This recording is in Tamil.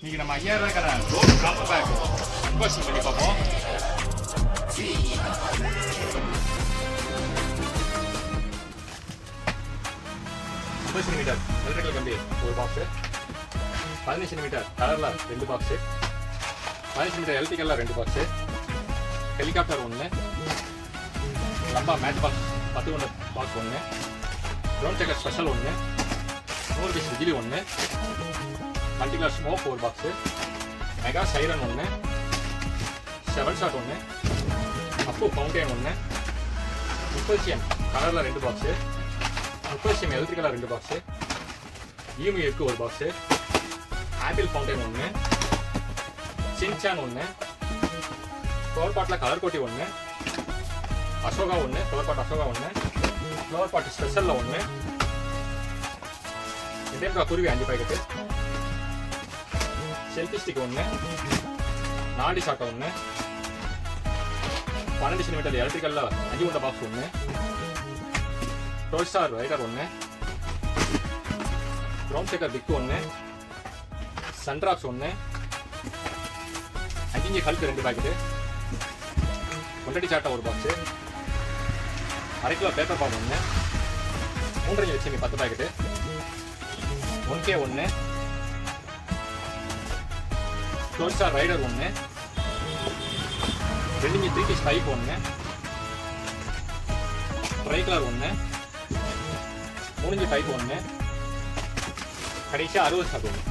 இன்னைக்கு நம்ம 5000 ரூபாய்க்கான ரோட் ட்ராப் பேக் அன்பாக்சிங் பண்ணி பார்ப்போம். சென்டிமீட்டர் எலக்ட்ரிக்கல் கம்பி ஒரு பாக்ஸு, 15 சென்டிமீட்டர் கலரில் 2 பாக்ஸு, 15 சென்டிமீட்டர் எலக்ட்ரிக்கலில் 2 பாக்ஸு, ஹெலிகாப்டர் 1, லம்பா match box 10 box 1, drone checker special 1, 100 piece விஜிலி 1, மல்டிகலர் ஸ்மோக் ஒரு பாக்ஸு, மெகா சைரன் 1, 7 ஷாட் 1, அப்பு ஃபவுண்டைன் 1, 30 சிஎம் கலரில் 2 பாக்ஸு, 30 சிஎம் எலக்ட்ரிக்கலாக 2 பாக்ஸு, ஈமி எக்கு ஒரு பாக்ஸு, ஆப்பிள் ஃபவுண்டைன் 1, சின்சான் 1, ஃப்ளவர் பாட்டில் கலர் கோட்டி 1, Ashoka 1, flower pot Ashoka 1, flower பாட் ஸ்பெஷலில் 1, இதே குருவி 5 பாக்கெட்டு, செல்ஃபி ஸ்டிக் 1, நாடி சாட்டை 1, 12 சென்டிமீட்டர் எலக்ட்ரிக்கலில் 5 உண்ட பாக்ஸ் 1, டோல்ஸ்டார் ரைடர் 1, ட்ரோன் செக்கர் பிக் 1, சன்ட்ராக்ஸ் 1, 5 இன்ச் ஹல்க் 2 பாக்கெட்டு, ஒன்றடி சாட்டை ஒரு பாக்ஸு, 1/2 கிலோ பேப்பர் பாம் 1, 3 லட்சம் 10 பாக்கெட்டு, 1K 1, டோல்ஸ்டார் rider 1, 2 inch 3 piece pipe 1, tri colour 1, 3 inch pipe 1, கடைசியாக 60 ஷாட் 1.